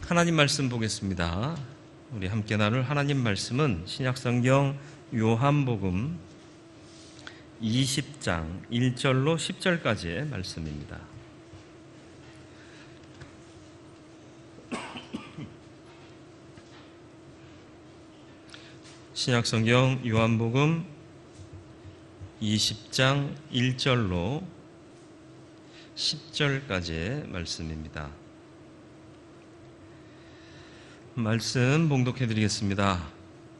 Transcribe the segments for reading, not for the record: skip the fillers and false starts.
하나님 말씀 보겠습니다. 우리 함께 나눌 하나님 말씀은 신약성경 요한복음 20장 1절로 10절까지의 말씀입니다. 신약성경 요한복음 20장 1절로 10절까지의 말씀입니다. 말씀 봉독해 드리겠습니다.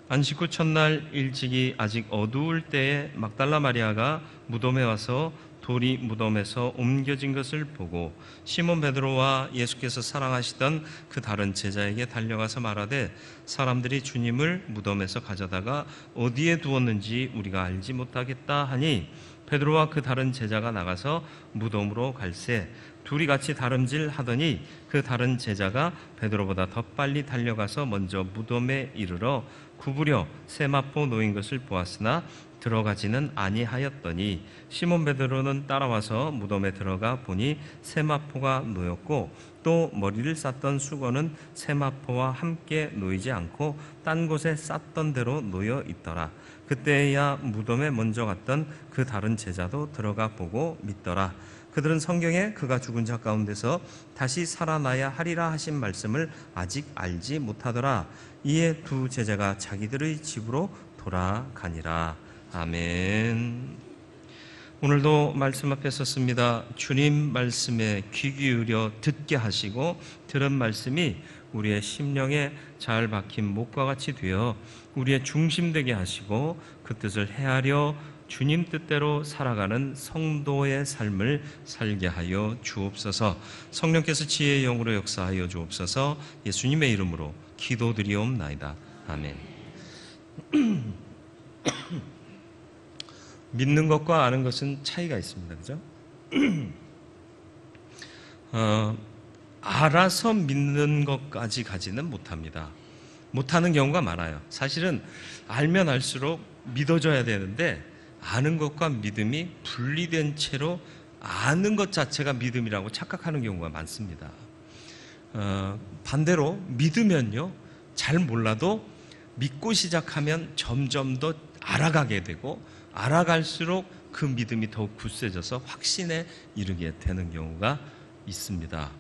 안식 후 첫날 일찍이 아직 어두울 때에 막달라 마리아가 무덤에 와서 돌이 무덤에서 옮겨진 것을 보고 시몬 베드로와 예수께서 사랑하시던 그 다른 제자에게 달려가서 말하되 사람들이 주님을 무덤에서 가져다가 어디에 두었는지 우리가 알지 못하겠다 하니 베드로와 그 다른 제자가 나가서 무덤으로 갈새 둘이 같이 다름질 하더니 그 다른 제자가 베드로보다 더 빨리 달려가서 먼저 무덤에 이르러 구부려 세마포 놓인 것을 보았으나 들어가지는 아니하였더니 시몬 베드로는 따라와서 무덤에 들어가 보니 세마포가 놓였고 또 머리를 쌌던 수건은 세마포와 함께 놓이지 않고 딴 곳에 쌌던 대로 놓여 있더라. 그때야 무덤에 먼저 갔던 그 다른 제자도 들어가 보고 믿더라. 그들은 성경에 그가 죽은 자 가운데서 다시 살아나야 하리라 하신 말씀을 아직 알지 못하더라. 이에 두 제자가 자기들의 집으로 돌아가니라. 아멘. 오늘도 말씀 앞에 섰습니다. 주님 말씀에 귀 기울여 듣게 하시고 들은 말씀이 우리의 심령에 잘 박힌 목과 같이 되어 우리의 중심 되게 하시고 그 뜻을 헤아려 주님 뜻대로 살아가는 성도의 삶을 살게 하여 주옵소서. 성령께서 지혜의 영으로 역사하여 주옵소서. 예수님의 이름으로 기도드리옵나이다. 아멘. 믿는 것과 아는 것은 차이가 있습니다. 그죠? 알아서 믿는 것까지 가지는 못합니다. 못하는 경우가 많아요. 사실은 알면 알수록 믿어져야 되는데 아는 것과 믿음이 분리된 채로 아는 것 자체가 믿음이라고 착각하는 경우가 많습니다. 반대로 믿으면요, 잘 몰라도 믿고 시작하면 점점 더 알아가게 되고 알아갈수록 그 믿음이 더욱 굳세져서 확신에 이르게 되는 경우가 있습니다.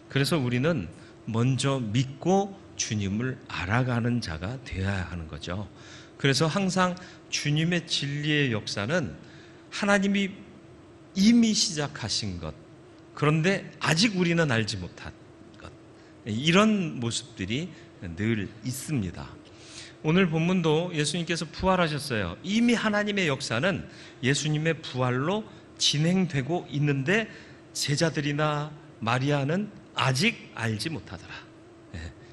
그래서 우리는 먼저 믿고 주님을 알아가는 자가 되어야 하는 거죠. 그래서 항상 주님의 진리의 역사는 하나님이 이미 시작하신 것, 그런데 아직 우리는 알지 못한 것, 이런 모습들이 늘 있습니다. 오늘 본문도 예수님께서 부활하셨어요. 이미 하나님의 역사는 예수님의 부활로 진행되고 있는데 제자들이나 마리아는 아직 알지 못하더라.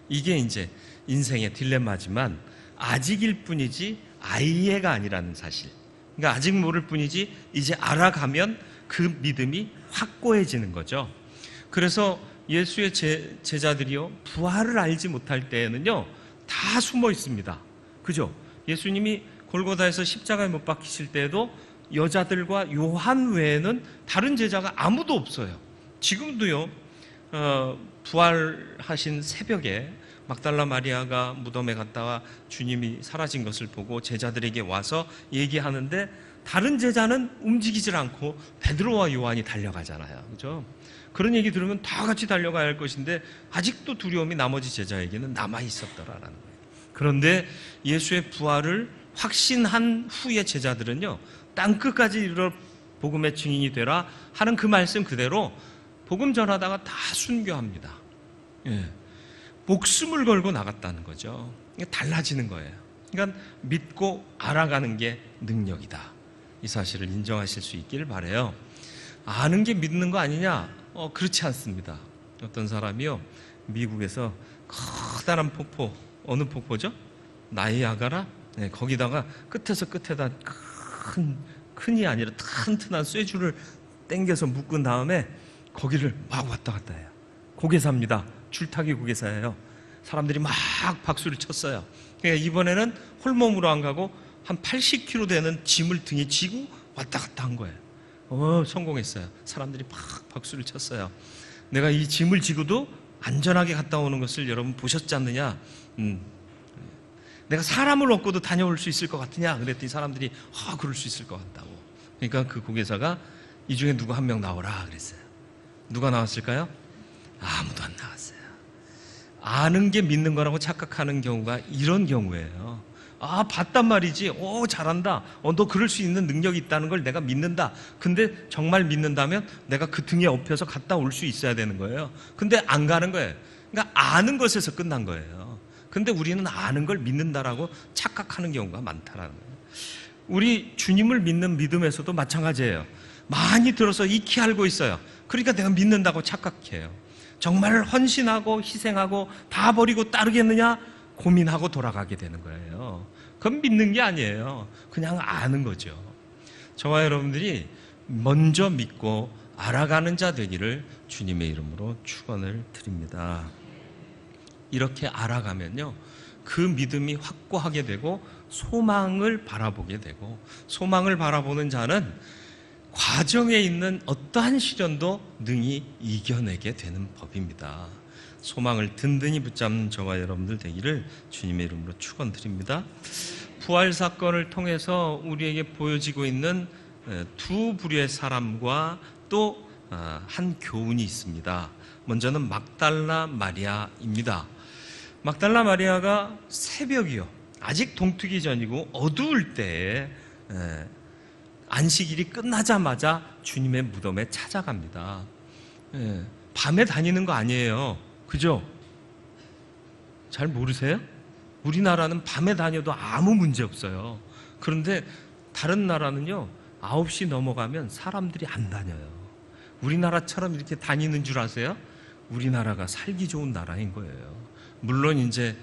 이게 이제 인생의 딜레마지만 아직일 뿐이지 아예가 아니라는 사실. 그러니까 아직 모를 뿐이지 이제 알아가면 그 믿음이 확고해지는 거죠. 그래서 예수의 제자들이요, 부활을 알지 못할 때에는요 다 숨어 있습니다. 그죠? 예수님이 골고다에서 십자가에 못 박히실 때에도 여자들과 요한 외에는 다른 제자가 아무도 없어요. 지금도요, 부활하신 새벽에 막달라 마리아가 무덤에 갔다가 주님이 사라진 것을 보고 제자들에게 와서 얘기하는데 다른 제자는 움직이질 않고 베드로와 요한이 달려가잖아요. 그죠? 그런 얘기 들으면 다 같이 달려가야 할 것인데 아직도 두려움이 나머지 제자에게는 남아 있었더라라는 거예요. 그런데 예수의 부활을 확신한 후의 제자들은요, 땅끝까지 이르러 복음의 증인이 되라 하는 그 말씀 그대로 복음 전하다가 다 순교합니다. 예. 목숨을 걸고 나갔다는 거죠. 달라지는 거예요. 그러니까 믿고 알아가는 게 능력이다. 이 사실을 인정하실 수 있기를 바라요. 아는 게 믿는 거 아니냐? 그렇지 않습니다. 어떤 사람이요, 미국에서 커다란 폭포, 어느 폭포죠? 나이아가라? 네, 거기다가 끝에서 끝에다 큰이 아니라 튼튼한 쇠줄을 당겨서 묶은 다음에 거기를 막 왔다 갔다 해요. 고개사입니다. 줄타기 고개사예요. 사람들이 막 박수를 쳤어요. 그러니까 이번에는 홀몸으로 안 가고 한 80kg 되는 짐을 등에 지고 왔다 갔다 한 거예요. 성공했어요. 사람들이 막 박수를 쳤어요. 내가 이 짐을 지고도 안전하게 갔다 오는 것을 여러분 보셨지 않느냐? 내가 사람을 얻고도 다녀올 수 있을 것 같으냐? 그랬더니 사람들이 그럴 수 있을 것 같다고. 그러니까 그 고개사가 이 중에 누구 한 명 나오라 그랬어요. 누가 나왔을까요? 아무도 안 나왔어요. 아는 게 믿는 거라고 착각하는 경우가 이런 경우예요. 봤단 말이지. 잘한다. 너 그럴 수 있는 능력이 있다는 걸 내가 믿는다. 근데 정말 믿는다면 내가 그 등에 업혀서 갔다 올 수 있어야 되는 거예요. 근데 안 가는 거예요. 그러니까 아는 것에서 끝난 거예요. 근데 우리는 아는 걸 믿는다라고 착각하는 경우가 많다라는 거예요. 우리 주님을 믿는 믿음에서도 마찬가지예요. 많이 들어서 익히 알고 있어요. 그러니까 내가 믿는다고 착각해요. 정말 헌신하고 희생하고 다 버리고 따르겠느냐? 고민하고 돌아가게 되는 거예요. 그건 믿는 게 아니에요. 그냥 아는 거죠. 저와 여러분들이 먼저 믿고 알아가는 자 되기를 주님의 이름으로 축원을 드립니다. 이렇게 알아가면요, 그 믿음이 확고하게 되고 소망을 바라보게 되고, 소망을 바라보는 자는 과정에 있는 어떠한 시련도 능히 이겨내게 되는 법입니다. 소망을 든든히 붙잡는 저와 여러분들 되기를 주님의 이름으로 축원드립니다. 부활 사건을 통해서 우리에게 보여지고 있는 두 부류의 사람과 또 한 교훈이 있습니다. 먼저는 막달라 마리아입니다. 막달라 마리아가 새벽이요, 아직 동트기 전이고 어두울 때에 안식일이 끝나자마자 주님의 무덤에 찾아갑니다. 밤에 다니는 거 아니에요. 그죠? 잘 모르세요? 우리나라는 밤에 다녀도 아무 문제 없어요. 그런데 다른 나라는요, 9시 넘어가면 사람들이 안 다녀요. 우리나라처럼 이렇게 다니는 줄 아세요? 우리나라가 살기 좋은 나라인 거예요. 물론 이제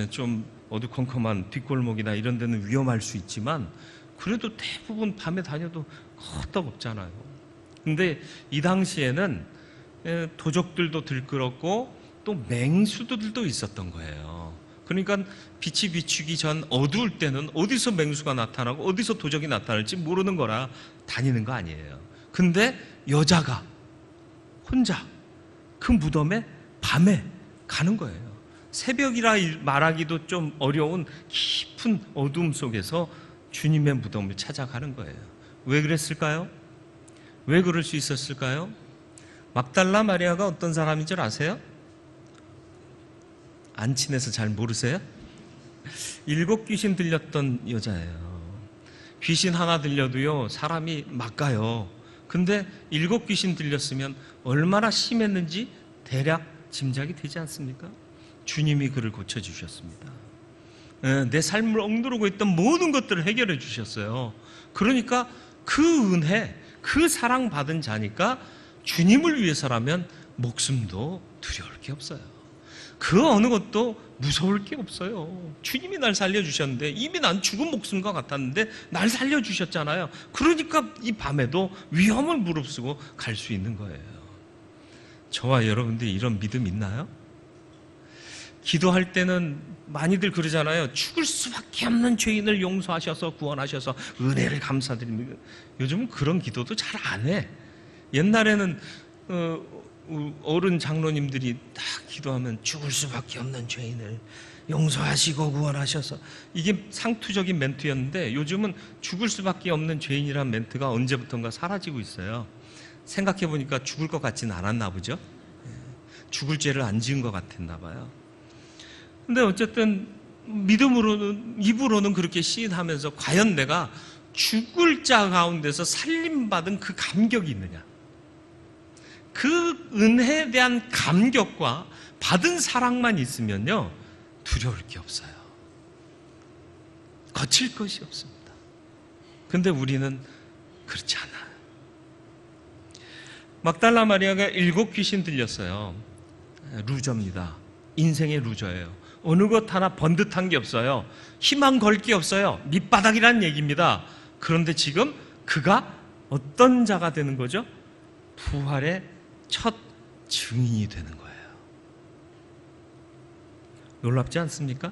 좀 어두컴컴한 뒷골목이나 이런 데는 위험할 수 있지만 그래도 대부분 밤에 다녀도 끄떡없잖아요. 근데 이 당시에는 도적들도 들끓었고 또 맹수들도 있었던 거예요. 그러니까 빛이 비추기 전 어두울 때는 어디서 맹수가 나타나고 어디서 도적이 나타날지 모르는 거라 다니는 거 아니에요. 근데 여자가 혼자 그 무덤에 밤에 가는 거예요. 새벽이라 말하기도 좀 어려운 깊은 어둠 속에서 주님의 무덤을 찾아가는 거예요. 왜 그랬을까요? 왜 그럴 수 있었을까요? 막달라 마리아가 어떤 사람인 줄 아세요? 안 친해서 잘 모르세요? 7 귀신 들렸던 여자예요. 귀신 하나 들려도요, 사람이 막 가요. 근데 7 귀신 들렸으면 얼마나 심했는지 대략 짐작이 되지 않습니까? 주님이 그를 고쳐주셨습니다. 내 삶을 억누르고 있던 모든 것들을 해결해 주셨어요. 그러니까 그 은혜, 그 사랑받은 자니까 주님을 위해서라면 목숨도 두려울 게 없어요. 그 어느 것도 무서울 게 없어요. 주님이 날 살려주셨는데, 이미 난 죽은 목숨과 같았는데 날 살려주셨잖아요. 그러니까 이 밤에도 위험을 무릅쓰고 갈 수 있는 거예요. 저와 여러분들이 이런 믿음 있나요? 기도할 때는 많이들 그러잖아요. 죽을 수밖에 없는 죄인을 용서하셔서 구원하셔서 은혜를 감사드립니다. 요즘은 그런 기도도 잘 안 해. 옛날에는 어른 장로님들이 딱 기도하면 죽을 수밖에 없는 죄인을 용서하시고 구원하셔서, 이게 상투적인 멘트였는데 요즘은 죽을 수밖에 없는 죄인이란 멘트가 언제부턴가 사라지고 있어요. 생각해보니까 죽을 것 같지는 않았나 보죠. 죽을 죄를 안 지은 것 같았나 봐요. 근데 어쨌든 믿음으로는, 입으로는 그렇게 시인하면서 과연 내가 죽을 자 가운데서 살림받은 그 감격이 있느냐, 그 은혜에 대한 감격과 받은 사랑만 있으면요, 두려울 게 없어요. 거칠 것이 없습니다. 근데 우리는 그렇지 않아요. 막달라 마리아가 7 귀신 들렸어요. 루저입니다. 인생의 루저예요. 어느 것 하나 번듯한 게 없어요. 희망 걸 게 없어요. 밑바닥이란 얘기입니다. 그런데 지금 그가 어떤 자가 되는 거죠? 부활의 첫 증인이 되는 거예요. 놀랍지 않습니까?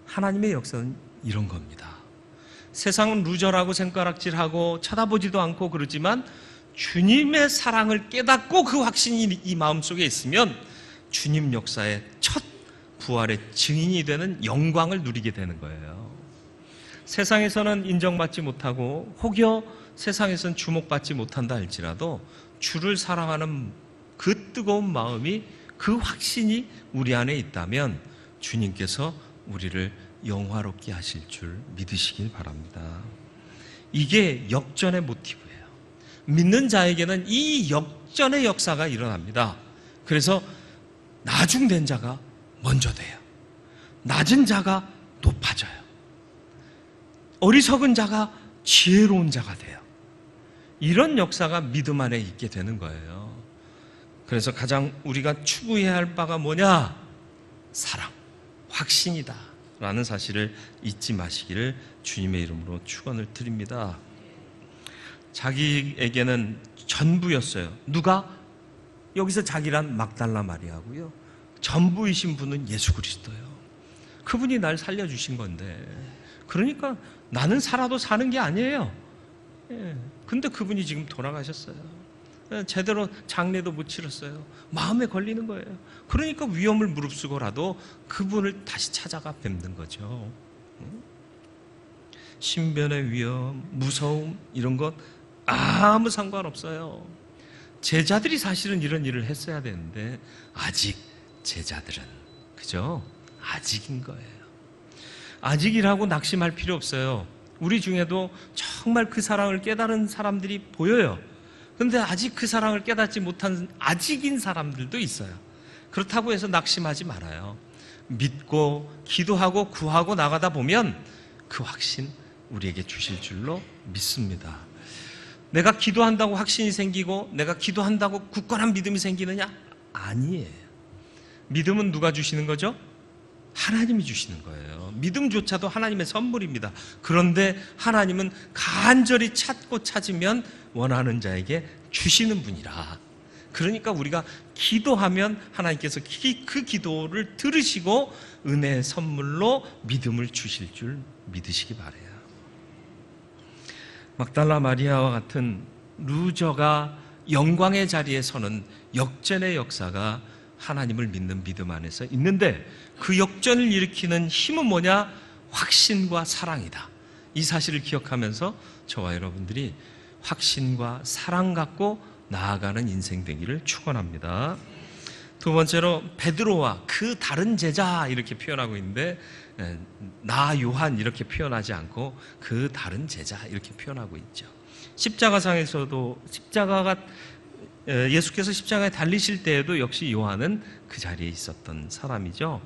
하나님의 역사는 이런 겁니다. 세상은 루저라고 손가락질하고 쳐다보지도 않고 그러지만 주님의 사랑을 깨닫고 그 확신이 이 마음속에 있으면 주님 역사의 첫 부활의 증인이 되는 영광을 누리게 되는 거예요. 세상에서는 인정받지 못하고 혹여 세상에서는 주목받지 못한다 할지라도 주를 사랑하는 그 뜨거운 마음이, 그 확신이 우리 안에 있다면 주님께서 우리를 영화롭게 하실 줄 믿으시길 바랍니다. 이게 역전의 모티브예요. 믿는 자에게는 이 역전의 역사가 일어납니다. 그래서 나중된 자가 먼저 돼요. 낮은 자가 높아져요. 어리석은 자가 지혜로운 자가 돼요. 이런 역사가 믿음 안에 있게 되는 거예요. 그래서 가장 우리가 추구해야 할 바가 뭐냐? 사랑, 확신이다 라는 사실을 잊지 마시기를 주님의 이름으로 축원을 드립니다. 자기에게는 전부였어요. 누가? 여기서 자기란 막달라 마리아고요. 전부이신 분은 예수 그리스도예요. 그분이 날 살려주신 건데, 그러니까 나는 살아도 사는 게 아니에요. 근데 그분이 지금 돌아가셨어요. 제대로 장례도 못 치렀어요. 마음에 걸리는 거예요. 그러니까 위험을 무릅쓰고라도 그분을 다시 찾아가 뵙는 거죠. 신변의 위험, 무서움 이런 것 아무 상관없어요. 제자들이 사실은 이런 일을 했어야 되는데 아직 제자들은 그죠? 아직인 거예요. 아직이라고 낙심할 필요 없어요. 우리 중에도 정말 그 사랑을 깨달은 사람들이 보여요. 그런데 아직 그 사랑을 깨닫지 못한 아직인 사람들도 있어요. 그렇다고 해서 낙심하지 말아요. 믿고 기도하고 구하고 나가다 보면 그 확신 우리에게 주실 줄로 믿습니다. 내가 기도한다고 확신이 생기고 내가 기도한다고 굳건한 믿음이 생기느냐? 아니에요. 믿음은 누가 주시는 거죠? 하나님이 주시는 거예요. 믿음조차도 하나님의 선물입니다. 그런데 하나님은 간절히 찾고 찾으면 원하는 자에게 주시는 분이라. 그러니까 우리가 기도하면 하나님께서 그 기도를 들으시고 은혜의 선물로 믿음을 주실 줄 믿으시기 바라요. 막달라 마리아와 같은 루저가 영광의 자리에 서는 역전의 역사가 하나님을 믿는 믿음 안에서 있는데, 그 역전을 일으키는 힘은 뭐냐? 확신과 사랑이다. 이 사실을 기억하면서 저와 여러분들이 확신과 사랑 갖고 나아가는 인생 되기를 축원합니다. 두 번째로 베드로와 그 다른 제자 이렇게 표현하고 있는데, 나 요한 이렇게 표현하지 않고 그 다른 제자 이렇게 표현하고 있죠. 십자가상에서도 예수께서 십자가에 달리실 때에도 역시 요한은 그 자리에 있었던 사람이죠.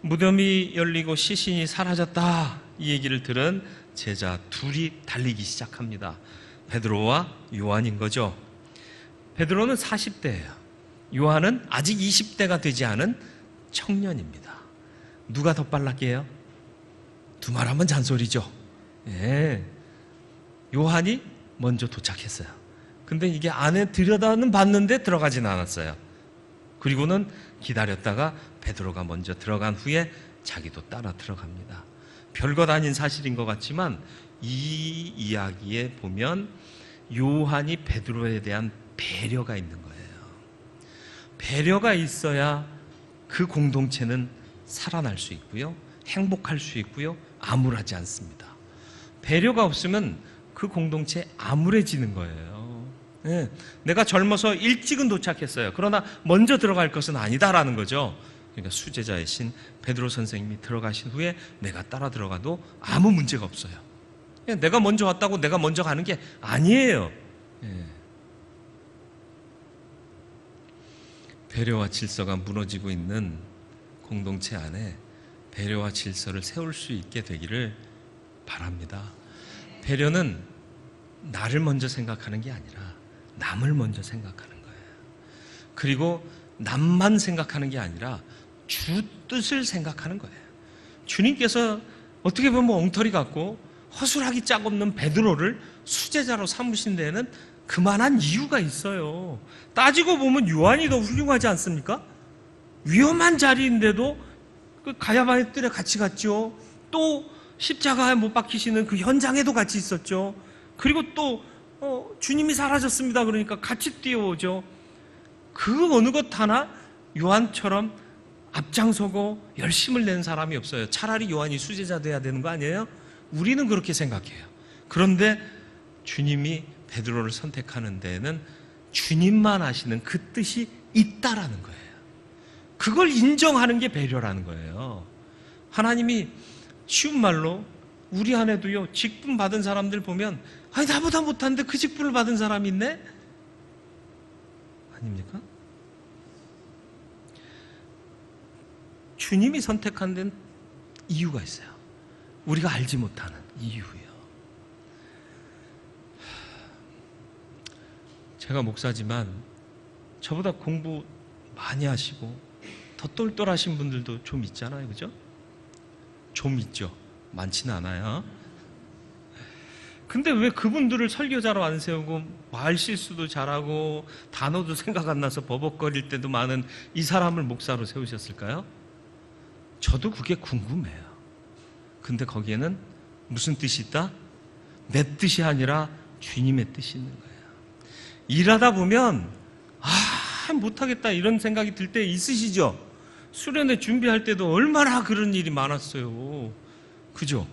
무덤이 열리고 시신이 사라졌다 이 얘기를 들은 제자 둘이 달리기 시작합니다. 베드로와 요한인 거죠. 베드로는 40대예요. 요한은 아직 20대가 되지 않은 청년입니다. 누가 더 빨랐게요? 두말하면 잔소리죠. 예. 요한이 먼저 도착했어요. 근데 이게 안에 들여다는 봤는데 들어가진 않았어요. 그리고는 기다렸다가 베드로가 먼저 들어간 후에 자기도 따라 들어갑니다. 별것 아닌 사실인 것 같지만 이 이야기에 보면 요한이 베드로에 대한 배려가 있는 거예요. 배려가 있어야 그 공동체는 살아날 수 있고요, 행복할 수 있고요, 암울하지 않습니다. 배려가 없으면 그 공동체 암울해지는 거예요. 네, 내가 젊어서 일찍은 도착했어요. 그러나 먼저 들어갈 것은 아니다라는 거죠. 그러니까 수제자의 신 베드로 선생님이 들어가신 후에 내가 따라 들어가도 아무 문제가 없어요. 내가 먼저 왔다고 내가 먼저 가는 게 아니에요. 네. 배려와 질서가 무너지고 있는 공동체 안에 배려와 질서를 세울 수 있게 되기를 바랍니다. 배려는 나를 먼저 생각하는 게 아니라 남을 먼저 생각하는 거예요. 그리고 남만 생각하는 게 아니라 주 뜻을 생각하는 거예요. 주님께서 어떻게 보면 엉터리 같고 허술하기 짝 없는 베드로를 수제자로 삼으신 데에는 그만한 이유가 있어요. 따지고 보면 요한이 더 훌륭하지 않습니까? 위험한 자리인데도 그 가야바의 뜰에 같이 갔죠. 또 십자가에 못 박히시는 그 현장에도 같이 있었죠. 그리고 또 주님이 사라졌습니다. 그러니까 같이 뛰어오죠. 그 어느 것 하나 요한처럼 앞장서고 열심을 낸 사람이 없어요. 차라리 요한이 수제자 돼야 되는 거 아니에요? 우리는 그렇게 생각해요. 그런데 주님이 베드로를 선택하는 데에는 주님만 아시는 그 뜻이 있다라는 거예요. 그걸 인정하는 게 배려라는 거예요. 하나님이 쉬운 말로 우리 안에도요, 직분 받은 사람들 보면 아니 나보다 못한데 그 직분을 받은 사람이 있네? 아닙니까? 주님이 선택한 데는 이유가 있어요. 우리가 알지 못하는 이유예요. 제가 목사지만 저보다 공부 많이 하시고 더 똘똘하신 분들도 좀 있잖아요. 그죠? 좀 있죠. 많지는 않아요. 근데 왜 그분들을 설교자로 안 세우고 말 실수도 잘하고 단어도 생각 안 나서 버벅거릴 때도 많은 이 사람을 목사로 세우셨을까요? 저도 그게 궁금해요. 근데 거기에는 무슨 뜻이 있다? 내 뜻이 아니라 주님의 뜻이 있는 거예요. 일하다 보면 못하겠다 이런 생각이 들 때 있으시죠? 수련회 준비할 때도 얼마나 그런 일이 많았어요. 그죠?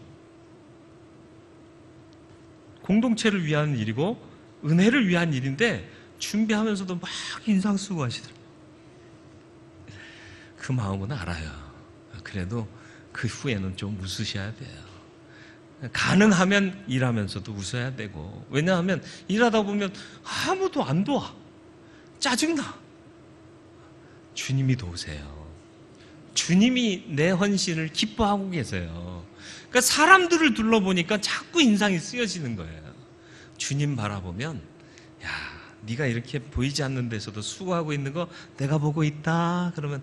공동체를 위한 일이고 은혜를 위한 일인데 준비하면서도 막 인상 쓰고 하시더라고요. 그 마음은 알아요. 그래도 그 후에는 좀 웃으셔야 돼요. 가능하면 일하면서도 웃어야 되고, 왜냐하면 일하다 보면 아무도 안 도와. 짜증나. 주님이 도우세요. 주님이 내 헌신을 기뻐하고 계세요. 그러니까 사람들을 둘러보니까 자꾸 인상이 쓰여지는 거예요. 주님 바라보면 야, 네가 이렇게 보이지 않는 데서도 수고하고 있는 거 내가 보고 있다. 그러면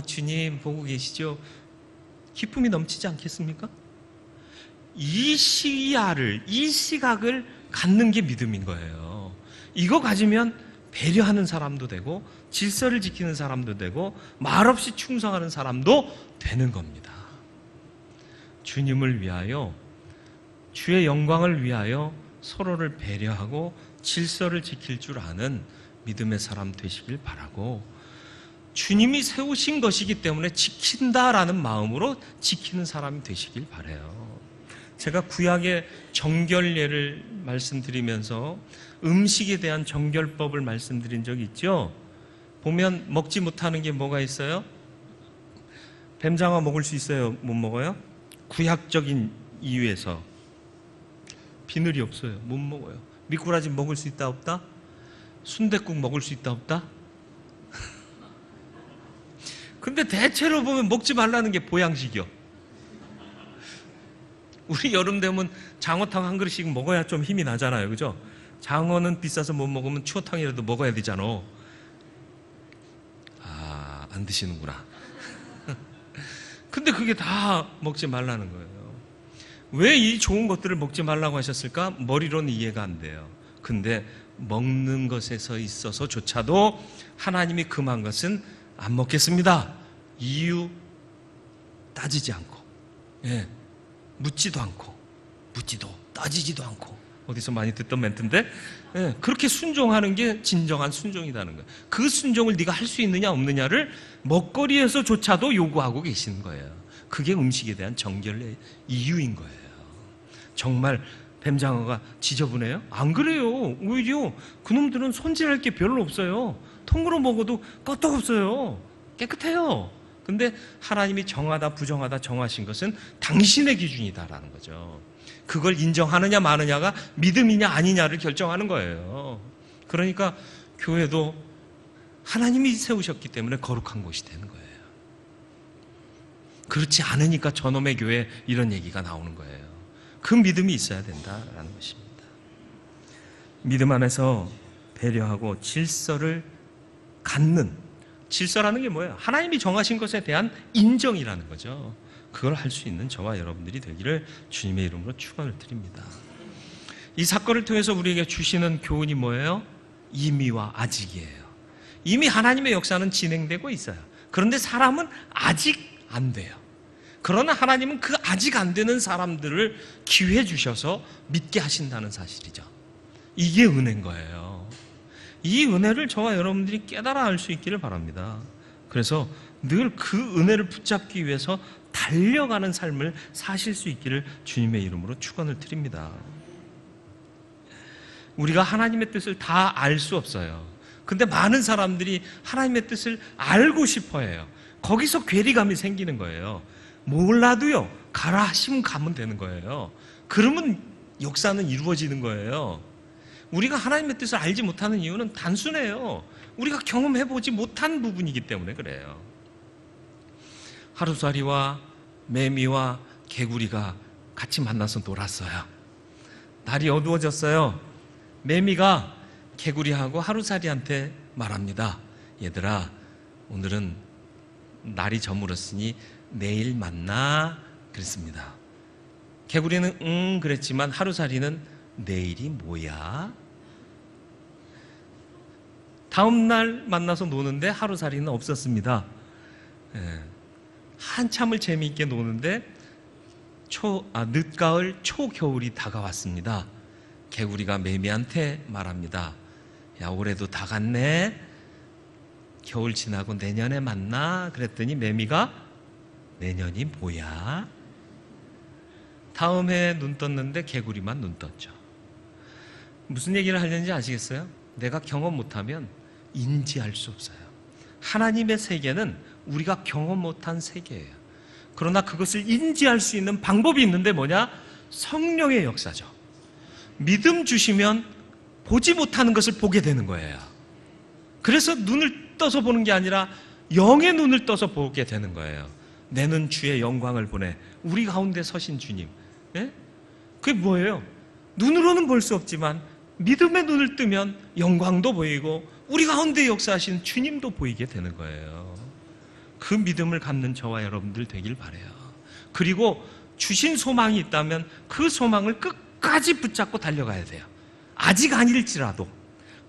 주님 보고 계시죠? 기쁨이 넘치지 않겠습니까? 이 시야를, 이 시각을 갖는 게 믿음인 거예요. 이거 가지면 배려하는 사람도 되고 질서를 지키는 사람도 되고 말없이 충성하는 사람도 되는 겁니다. 주님을 위하여, 주의 영광을 위하여 서로를 배려하고 질서를 지킬 줄 아는 믿음의 사람 되시길 바라고, 주님이 세우신 것이기 때문에 지킨다라는 마음으로 지키는 사람이 되시길 바라요. 제가 구약의 정결례를 말씀드리면서 음식에 대한 정결법을 말씀드린 적이 있죠. 보면 먹지 못하는 게 뭐가 있어요? 뱀장어 먹을 수 있어요? 못 먹어요? 구약적인 이유에서. 비늘이 없어요. 못 먹어요. 미꾸라지 먹을 수 있다 없다? 순댓국 먹을 수 있다 없다? 근데 대체로 보면 먹지 말라는 게 보양식이요. 우리 여름 되면 장어탕 한 그릇씩 먹어야 좀 힘이 나잖아요. 그죠? 장어는 비싸서 못 먹으면 추어탕이라도 먹어야 되잖아. 안 드시는구나. 근데 그게 다 먹지 말라는 거예요. 왜 이 좋은 것들을 먹지 말라고 하셨을까? 머리로는 이해가 안 돼요. 근데 먹는 것에서 있어서조차도 하나님이 금한 것은 안 먹겠습니다. 이유 따지지 않고, 묻지도 않고, 따지지도 않고, 어디서 많이 듣던 멘트인데, 그렇게 순종하는 게 진정한 순종이라는 거예요. 그 순종을 네가 할 수 있느냐 없느냐를 먹거리에서조차도 요구하고 계시는 거예요. 그게 음식에 대한 정결의 이유인 거예요. 정말 뱀장어가 지저분해요? 안 그래요. 오히려 그놈들은 손질할 게 별로 없어요. 통으로 먹어도 끄떡없어요. 깨끗해요. 근데 하나님이 정하다 부정하다 정하신 것은 당신의 기준이다라는 거죠. 그걸 인정하느냐 마느냐가 믿음이냐 아니냐를 결정하는 거예요. 그러니까 교회도 하나님이 세우셨기 때문에 거룩한 곳이 되는 거예요. 그렇지 않으니까 저놈의 교회 이런 얘기가 나오는 거예요. 그 믿음이 있어야 된다라는 것입니다. 믿음 안에서 배려하고 질서를 갖는, 질서라는 게 뭐예요? 하나님이 정하신 것에 대한 인정이라는 거죠. 그걸 할 수 있는 저와 여러분들이 되기를 주님의 이름으로 축원을 드립니다. 이 사건을 통해서 우리에게 주시는 교훈이 뭐예요? 이미와 아직이에요. 이미 하나님의 역사는 진행되고 있어요. 그런데 사람은 아직 안 돼요. 그러나 하나님은 그 아직 안 되는 사람들을 기회 주셔서 믿게 하신다는 사실이죠. 이게 은혜인 거예요. 이 은혜를 저와 여러분들이 깨달아 알 수 있기를 바랍니다. 그래서 늘 그 은혜를 붙잡기 위해서 달려가는 삶을 사실 수 있기를 주님의 이름으로 축원을 드립니다. 우리가 하나님의 뜻을 다 알 수 없어요. 근데 많은 사람들이 하나님의 뜻을 알고 싶어 해요. 거기서 괴리감이 생기는 거예요. 몰라도요, 가라 하시면 가면 되는 거예요. 그러면 역사는 이루어지는 거예요. 우리가 하나님의 뜻을 알지 못하는 이유는 단순해요. 우리가 경험해보지 못한 부분이기 때문에 그래요. 하루살이와 매미와 개구리가 같이 만나서 놀았어요. 날이 어두워졌어요. 매미가 개구리하고 하루살이한테 말합니다. 얘들아, 오늘은 날이 저물었으니 내일 만나 그랬습니다. 개구리는 그랬지만 하루살이는 내일이 뭐야? 다음 날 만나서 노는데 하루살이는 없었습니다. 한참을 재미있게 노는데 늦가을 초겨울이 다가왔습니다. 개구리가 매미한테 말합니다. 야, 올해도 다 갔네. 겨울 지나고 내년에 만나. 그랬더니 매미가 내년이 뭐야? 다음 해에 눈 떴는데 개구리만 눈 떴죠. 무슨 얘기를 하려는지 아시겠어요? 내가 경험 못하면 인지할 수 없어요. 하나님의 세계는 우리가 경험 못한 세계예요. 그러나 그것을 인지할 수 있는 방법이 있는데 뭐냐? 성령의 역사죠. 믿음 주시면 보지 못하는 것을 보게 되는 거예요. 그래서 눈을 떠서 보는 게 아니라 영의 눈을 떠서 보게 되는 거예요. 내 눈 주의 영광을 보내. 우리 가운데 서신 주님. 예? 그게 뭐예요? 눈으로는 볼 수 없지만 믿음의 눈을 뜨면 영광도 보이고 우리 가운데 역사하신 주님도 보이게 되는 거예요. 그 믿음을 갖는 저와 여러분들 되길 바라요. 그리고 주신 소망이 있다면 그 소망을 끝까지 붙잡고 달려가야 돼요. 아직 아닐지라도.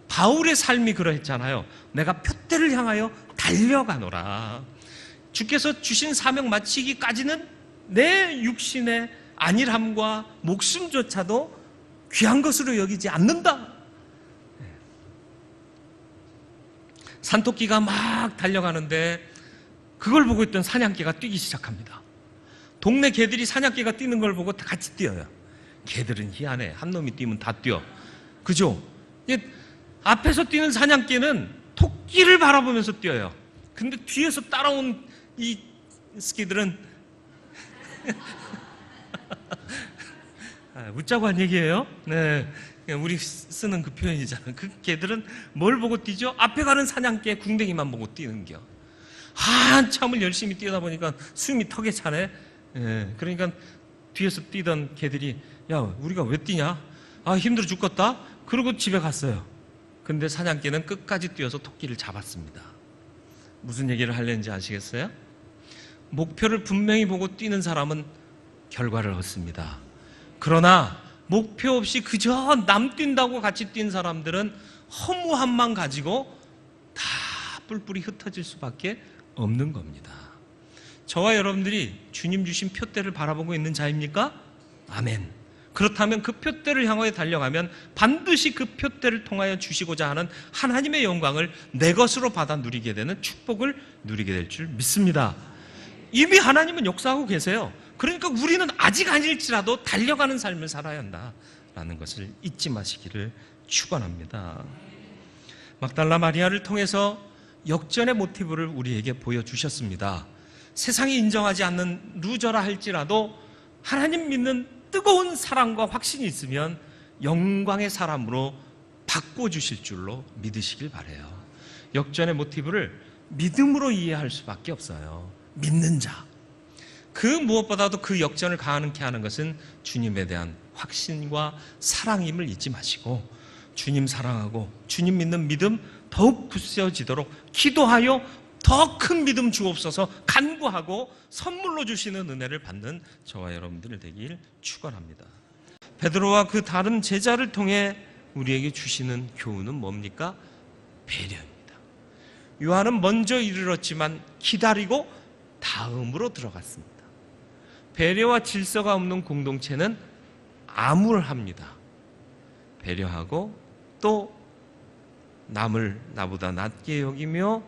바울의 삶이 그러했잖아요. 내가 표대를 향하여 달려가노라. 주께서 주신 사명 마치기까지는 내 육신의 안일함과 목숨조차도 귀한 것으로 여기지 않는다. 산토끼가 막 달려가는데 그걸 보고 있던 사냥개가 뛰기 시작합니다. 동네 개들이 사냥개가 뛰는 걸 보고 같이 뛰어요. 개들은 희한해. 한 놈이 뛰면 다 뛰어. 그죠? 앞에서 뛰는 사냥개는 토끼를 바라보면서 뛰어요. 근데 뒤에서 따라온 이 스키들은 웃자고 한 얘기예요. 네, 우리 쓰는 그 표현이잖아요. 그 개들은 뭘 보고 뛰죠? 앞에 가는 사냥개 궁뎅이만 보고 뛰는겨. 한참을 열심히 뛰다 보니까 숨이 턱에 차네. 그러니까 뒤에서 뛰던 개들이 야, 우리가 왜 뛰냐? 아, 힘들어 죽겠다. 그러고 집에 갔어요. 근데 사냥개는 끝까지 뛰어서 토끼를 잡았습니다. 무슨 얘기를 하려는지 아시겠어요? 목표를 분명히 보고 뛰는 사람은 결과를 얻습니다. 그러나 목표 없이 그저 남 뛴다고 같이 뛴 사람들은 허무함만 가지고 다 뿔뿔이 흩어질 수밖에 없는 겁니다. 저와 여러분들이 주님 주신 표대를 바라보고 있는 자입니까? 아멘. 그렇다면 그 표대를 향하여 달려가면 반드시 그 표대를 통하여 주시고자 하는 하나님의 영광을 내 것으로 받아 누리게 되는 축복을 누리게 될 줄 믿습니다. 이미 하나님은 역사하고 계세요. 그러니까 우리는 아직 아닐지라도 달려가는 삶을 살아야 한다라는 것을 잊지 마시기를 축원합니다. 막달라 마리아를 통해서 역전의 모티브를 우리에게 보여주셨습니다. 세상이 인정하지 않는 루저라 할지라도 하나님 믿는 뜨거운 사랑과 확신이 있으면 영광의 사람으로 바꿔주실 줄로 믿으시길 바라요. 역전의 모티브를 믿음으로 이해할 수밖에 없어요. 믿는 자. 그 무엇보다도 그 역전을 가능케 하는 것은 주님에 대한 확신과 사랑임을 잊지 마시고 주님 사랑하고 주님 믿는 믿음 더욱 굳세어지도록 기도하여 더 큰 믿음 주옵소서 간구하고 선물로 주시는 은혜를 받는 저와 여러분들 되길 축원합니다. 베드로와 그 다른 제자를 통해 우리에게 주시는 교훈은 뭡니까? 배려입니다. 요한은 먼저 이르렀지만 기다리고 다음으로 들어갔습니다. 배려와 질서가 없는 공동체는 암울합니다. 배려하고 또 남을 나보다 낮게 여기며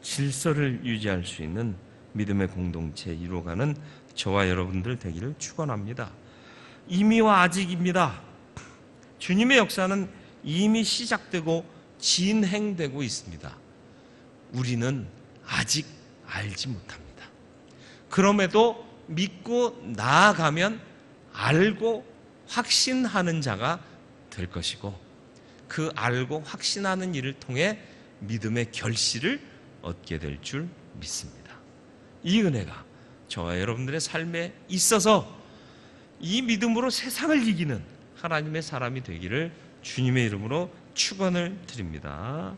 질서를 유지할 수 있는 믿음의 공동체 이루어가는 저와 여러분들 되기를 축원합니다. 이미와 아직입니다. 주님의 역사는 이미 시작되고 진행되고 있습니다. 우리는 아직 알지 못합니다. 그럼에도 믿고 나아가면 알고 확신하는 자가 될 것이고, 그 알고 확신하는 일을 통해 믿음의 결실을 얻게 될 줄 믿습니다. 이 은혜가 저와 여러분들의 삶에 있어서 이 믿음으로 세상을 이기는 하나님의 사람이 되기를 주님의 이름으로 축원을 드립니다.